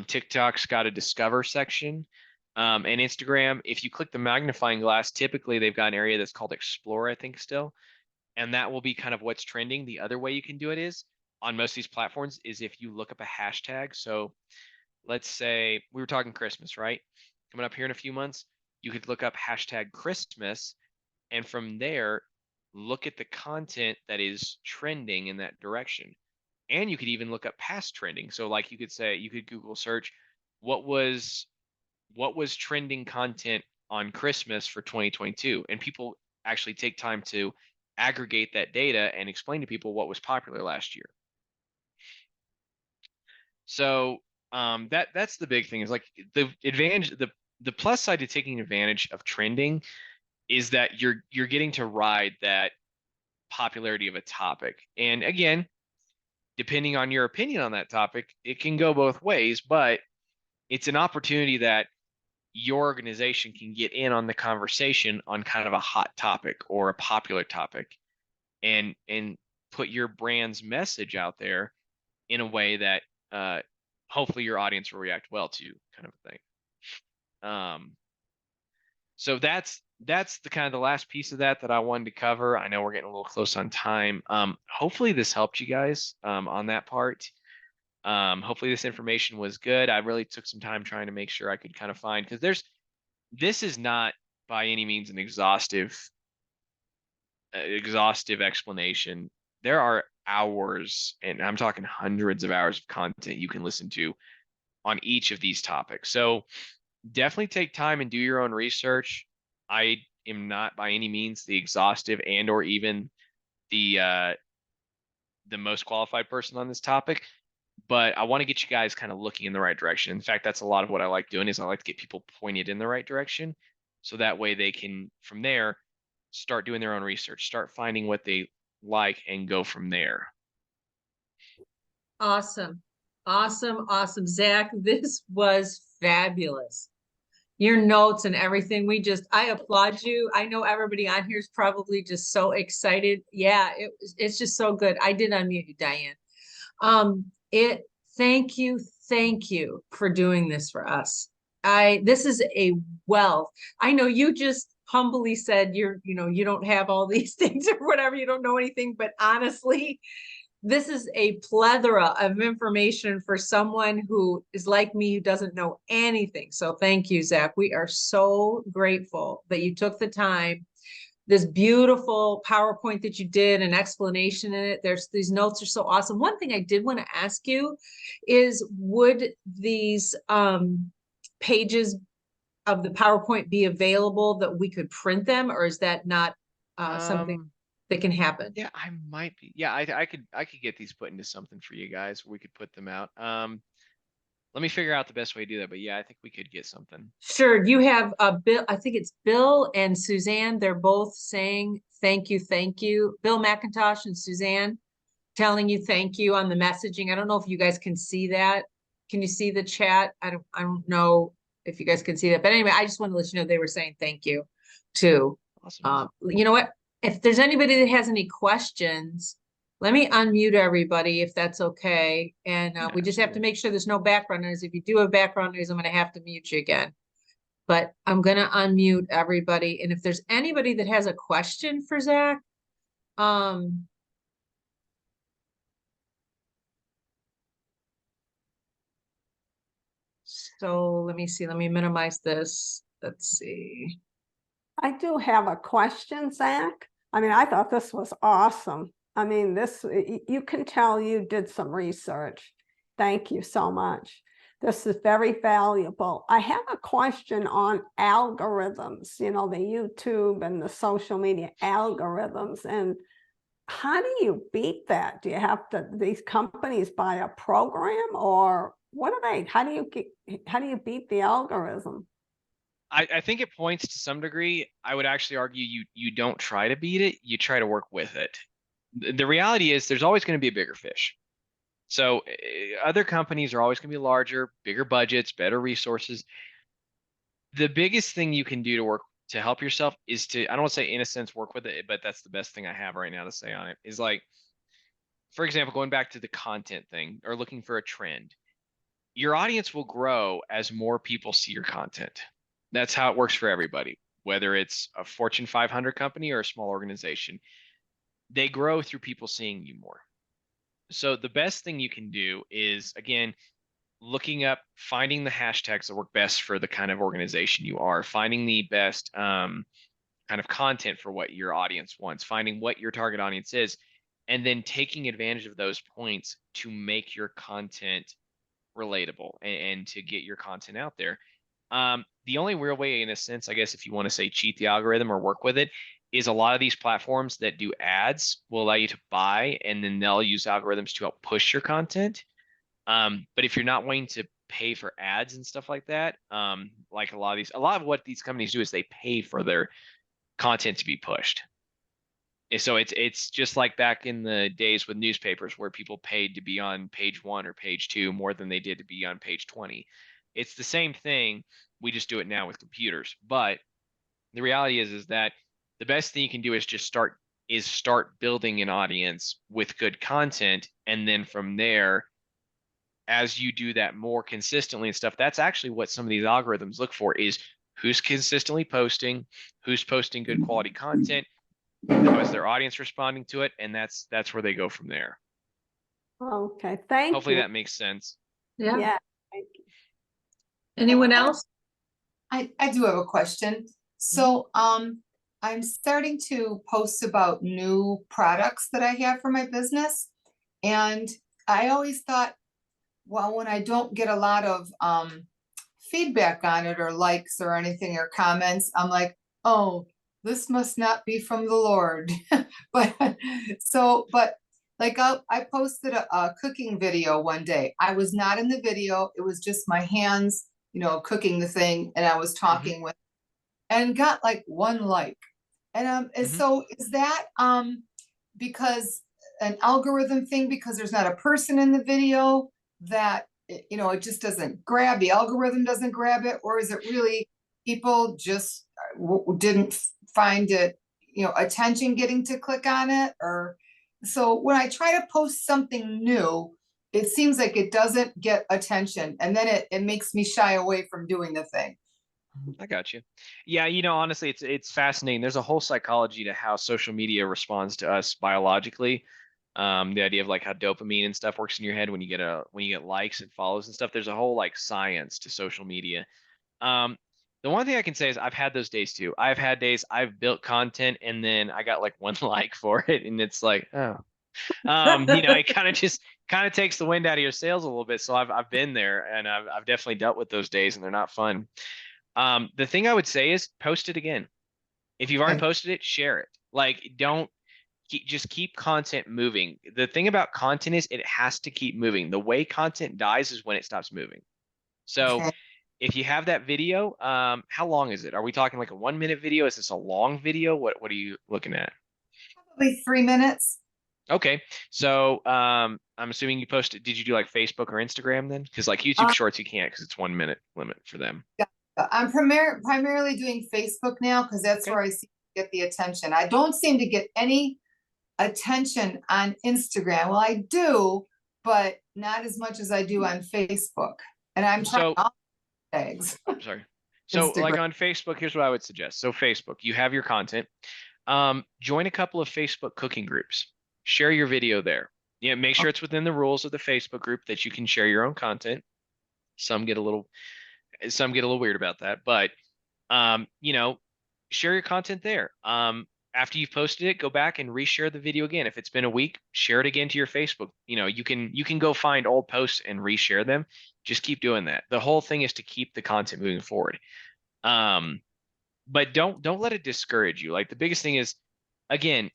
TikTok's got a discover section. And Instagram, if you click the magnifying glass, typically they've got an area that's called explore, I think still. And that will be kind of what's trending. The other way you can do it is on most of these platforms is if you look up a hashtag. So let's say we were talking Christmas, right? Coming up here in a few months, you could look up hashtag Christmas, and from there, look at the content that is trending in that direction. And you could even look up past trending. So like you could Google search what was trending content on Christmas for 2022, and people actually take time to aggregate that data and explain to people what was popular last year. So that's the big thing, is like the advantage, the plus side to taking advantage of trending is that you're getting to ride that popularity of a topic. And again, depending on your opinion on that topic, it can go both ways, but it's an opportunity that your organization can get in on the conversation on kind of a hot topic or a popular topic, and put your brand's message out there in a way that hopefully your audience will react well to, kind of a thing. So that's the kind of the last piece of that I wanted to cover. I know we're getting a little close on time. Hopefully this helped you guys on that part. Hopefully this information was good. I really took some time trying to make sure I could kind of find, because this is not by any means an exhaustive explanation. There are hours, and I'm talking hundreds of hours of content you can listen to on each of these topics. So definitely take time and do your own research. I am not by any means the exhaustive and or even the most qualified person on this topic, but I want to get you guys kind of looking in the right direction. In fact, that's a lot of what I like doing, is I like to get people pointed in the right direction, so that way they can from there start doing their own research, start finding what they like, and go from there. Awesome. Awesome. Awesome. Zach, this was fabulous. Your notes and everything. I applaud you. I know everybody on here is probably just so excited. Yeah, it's just so good. I did unmute you, Diane. Thank you for doing this for us. This is a wealth. I know you just humbly said you don't have all these things or whatever, you don't know anything, but honestly, this is a plethora of information for someone who is like me, who doesn't know anything. So thank you, Zach. We are so grateful that you took the time. This beautiful PowerPoint that you did, an explanation in it. These notes are so awesome. One thing I did want to ask you is, would these pages of the PowerPoint be available that we could print them, or is that not something that can happen? Yeah, I might be. Yeah, I could get these put into something for you guys. We could put them out. Let me figure out the best way to do that. But yeah, I think we could get something. Sure. You have Bill, I think it's Bill and Suzanne. They're both saying thank you, thank you. Bill McIntosh and Suzanne telling you thank you on the messaging. I don't know if you guys can see that. Can you see the chat? I don't know if you guys can see that. But anyway, I just wanted to let you know they were saying thank you too. Awesome. You know what? If there's anybody that has any questions, let me unmute everybody if that's okay. And we just have to make sure there's no background noise. If you do have background noise, I'm going to have to mute you again. But I'm going to unmute everybody. And if there's anybody that has a question for Zach, so let me see, let me minimize this. Let's see. I do have a question, Zach. I mean, I thought this was awesome. I mean, you can tell you did some research. Thank you so much. This is very valuable. I have a question on algorithms, the YouTube and the social media algorithms. And how do you beat that? Do you have to, these companies buy a program, or what are they? How do you beat the algorithm? I think it points to some degree. I would actually argue you don't try to beat it, you try to work with it. The reality is there's always going to be a bigger fish. So other companies are always going to be larger, bigger budgets, better resources. The biggest thing you can do to help yourself is to, I don't want to say in a sense work with it, but that's the best thing I have right now to say on it, is like, for example, going back to the content thing or looking for a trend, your audience will grow as more people see your content. That's how it works for everybody, whether it's a Fortune 500 company or a small organization. They grow through people seeing you more. So the best thing you can do is, again, looking up, finding the hashtags that work best for the kind of organization you are, finding the best kind of content for what your audience wants, finding what your target audience is, and then taking advantage of those points to make your content relatable and to get your content out there. The only real way, in a sense, I guess, if you want to say cheat the algorithm or work with it, is a lot of these platforms that do ads will allow you to buy, and then they'll use algorithms to help push your content. But if you're not wanting to pay for ads and stuff like that, like a lot of what these companies do is they pay for their content to be pushed. And so it's just like back in the days with newspapers where people paid to be on page 1 or page 2 more than they did to be on page 20. It's the same thing. We just do it now with computers. But the reality is that the best thing you can do is just start building an audience with good content, and then from there, as you do that more consistently and stuff, that's actually what some of these algorithms look for, is who's consistently posting, who's posting good quality content, how is their audience responding to it, and that's where they go from there. Okay, thank Hopefully you. that makes sense. Yeah. Yeah, thank you. Anyone else? I do have a question. So, I'm starting to post about new products that I have for my business. And I always thought, well, when I don't get a lot of feedback on it, or likes or anything, or comments, I'm like, oh, this must not be from the Lord. But like I posted a cooking video one day. I was not in the video. It was just my hands, cooking the thing, and I was talking with, and got like 1 like. And so is that because an algorithm thing, because there's not a person in the video that it just doesn't grab, the algorithm doesn't grab it, or is it really people just didn't find it, attention getting to click on it? Or so when I try to post something new, it seems like it doesn't get attention, and then it makes me shy away from doing the thing. I got you. Yeah, honestly, it's fascinating. There's a whole psychology to how social media responds to us biologically. The idea of like how dopamine and stuff works in your head when you get likes and follows and stuff. There's a whole like science to social media. The one thing I can say is I've had those days too. I've had days I've built content and then I got like 1 like for it, and it's like, oh, it kind of takes the wind out of your sails a little bit. So I've been there, and I've definitely dealt with those days, and they're not fun. The thing I would say is post it again. If you've already posted it, share it. Like, just keep content moving. The thing about content is it has to keep moving. The way content dies is when it stops moving. So if you have that video, how long is it? Are we talking like a 1-minute video? Is this a long video? What are you looking at? Probably 3 minutes. Okay. So I'm assuming you posted, did you do like Facebook or Instagram then? Because like YouTube Shorts, you can't, because it's 1-minute limit for them. Yeah. I'm primarily doing Facebook now, because that's where I seem to get the attention. I don't seem to get any attention on Instagram. Well, I do, but not as much as I do on Facebook. And I'm trying all tags. Sorry. So Instagram. like on Facebook, here's what I would suggest. So Facebook, you have your content. Join a couple of Facebook cooking groups. Share your video there. Yeah, make sure it's within the rules of the Facebook group that you can share your own content. Some get a little weird about that, but share your content there. After you've posted it, go back and reshare the video again. If it's been a week, share it again to your Facebook. You can go find old posts and reshare them. Just keep doing that. The whole thing is to keep the content moving forward. But don't let it discourage you. Like, the biggest thing is, again,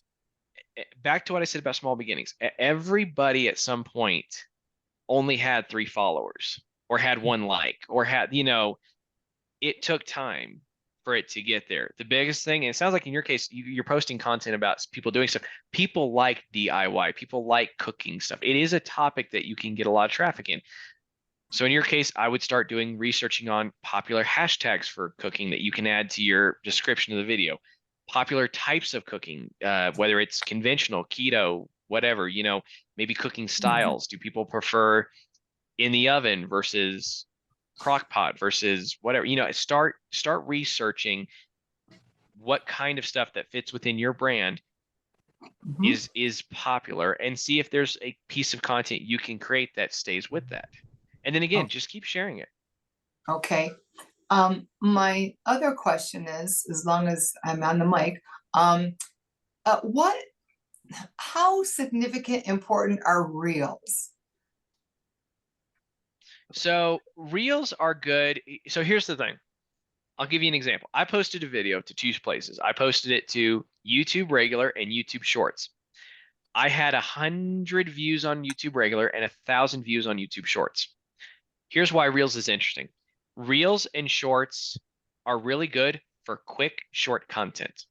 back to what I said about small beginnings. Everybody at some point only had 3 followers, or had 1 like, or had, it took time for it to get there. The biggest thing, and it sounds like in your case, you're posting content about people doing stuff. People like DIY. People like cooking stuff. It is a topic that you can get a lot of traffic in. So in your case, I would start doing researching on popular hashtags for cooking that you can add to your description of the video. Popular types of cooking, whether it's conventional, keto, whatever, maybe cooking styles. Do people prefer in the oven versus crock pot versus whatever? Start researching what kind of stuff that fits within your brand is popular, and see if there's a piece of content you can create that stays with that. And then again, just keep sharing it. Okay. My other question is, as long as I'm on the mic, how significant, important are reels? So reels are good. So here's the thing. I'll give you an example. I posted a video to two places. I posted it to YouTube regular and YouTube shorts. I had 100 views on YouTube regular and 1,000 views on YouTube shorts. Here's why Reels is interesting. Reels and shorts are really good for quick, short content,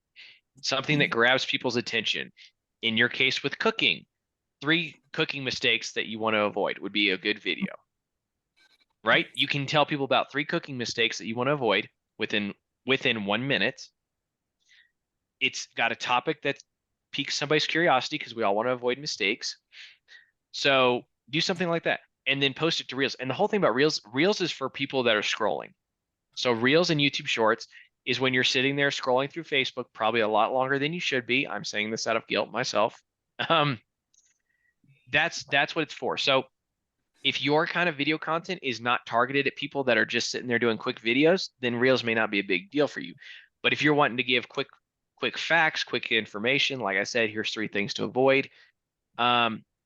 something that grabs people's attention. In your case with cooking, 3 cooking mistakes that you want to avoid would be a good video, right? You can tell people about 3 cooking mistakes that you want to avoid within 1 minute. It's got a topic that piques somebody's curiosity because we all want to avoid mistakes. So do something like that and then post it to Reels. And the whole thing about Reels is for people that are scrolling. So Reels and YouTube Shorts is when you're sitting there scrolling through Facebook, probably a lot longer than you should be. I'm saying this out of guilt myself. That's what it's for. So if your kind of video content is not targeted at people that are just sitting there doing quick videos, then Reels may not be a big deal for you. But if you're wanting to give quick facts, quick information, like I said, here's 3 things to avoid.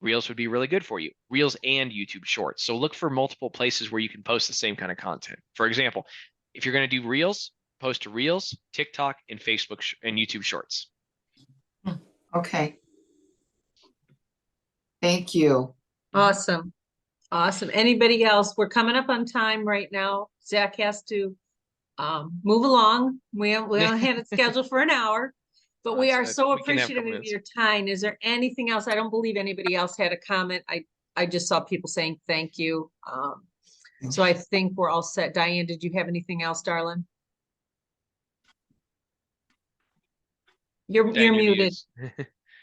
Reels would be really good for you. Reels and YouTube Shorts. So look for multiple places where you can post the same kind of content. For example, if you're going to do Reels, post to Reels, TikTok, and Facebook and YouTube Shorts. Okay. Thank you. Awesome. Awesome. Anybody else? We're coming up on time right now. Zach has to move along. We only had it scheduled for an hour, but we are so we can have a appreciative couple of minutes. your time. Is there anything else? I don't believe anybody else had a comment. I just saw people saying thank you. So I think we're all set. Diane, did you have anything else, darling? You're muted.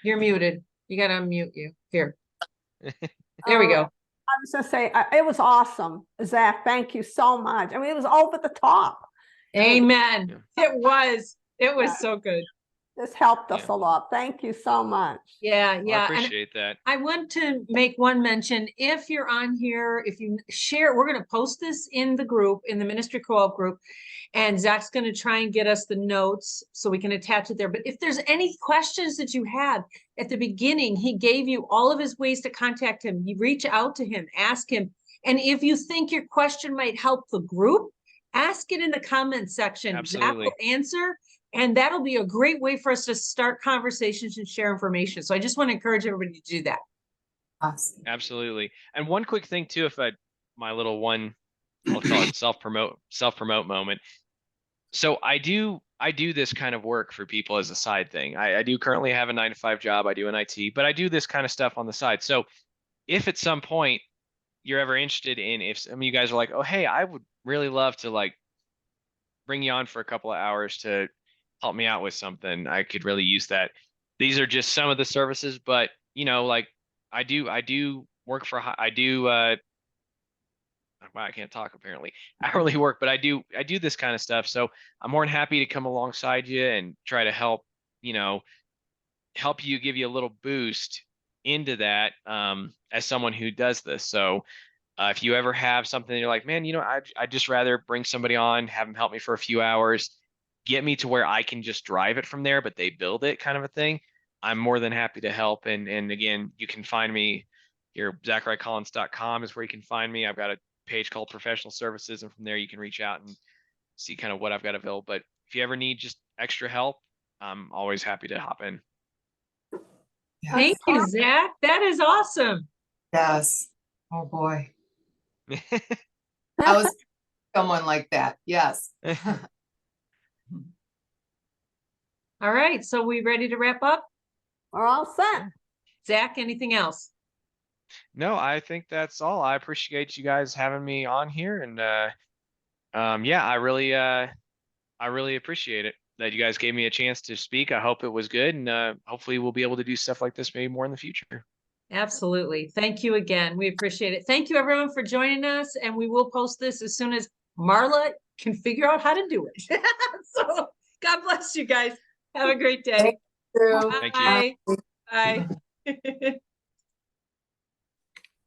You're muted. You gotta unmute you. Here. There we go. I was gonna say, it was awesome, Zach. Thank you so much. I mean, it was over the top. Amen. Yeah. It was Yeah. so good. This helped us Yeah. a lot. Thank you so much. Yeah, Well, yeah. I And appreciate that. I want to make one mention. If you're on here, if you share, we're going to post this in the group, in the Ministry Co-op group, and Zach's going to try and get us the notes so we can attach it there. But if there's any questions that you had at the beginning, he gave you all of his ways to contact him. You reach out to him, ask him. And if you think your question might help the group, ask it in the comments section. Absolutely. Zach will answer. And that'll be a great way for us to start conversations and share information. So I just want to encourage everybody to do that. Awesome. Absolutely. And one quick thing too, my little one, I'll call it self-promote moment. So I do this kind of work for people as a side thing. I do currently have a 9-to-5 job. I do an IT, but I do this kind of stuff on the side. So if at some point you're ever interested in, if some of you guys are like, oh, hey, I would really love to like bring you on for a couple of hours to help me out with something, I could really use that. These are just some of the services, but you know, like I do work for, wow, I can't talk apparently, hourly work, but I do this kind of stuff. So I'm more than happy to come alongside you and try to help you, give you a little boost into that as someone who does this. So if you ever have something you're like, man, I'd just rather bring somebody on, have them help me for a few hours, get me to where I can just drive it from there, but they build it kind of a thing, I'm more than happy to help. And again, you can find me here, zakeriacollins.com is where you can find me. I've got a page called Professional Services, and from there you can reach out and see kind of what I've got available. But if you ever need just extra help, I'm always happy to hop in. Yes. Thank you, Zach. That is awesome. Yes. Oh, boy. I was someone like that. Yes. All right. So we ready to wrap up? We're all set. Zach, anything else? No, I think that's all. I appreciate you guys having me on here, and yeah, I really appreciate it that you guys gave me a chance to speak. I hope it was good, and hopefully we'll be able to do stuff like this maybe more in the future. Absolutely. Thank you again. We appreciate it. Thank you everyone for joining us, and we will post this as soon as Marla can figure out how to do it. So God bless you guys. Have a great day. Thank you. Thank you. Bye. Bye.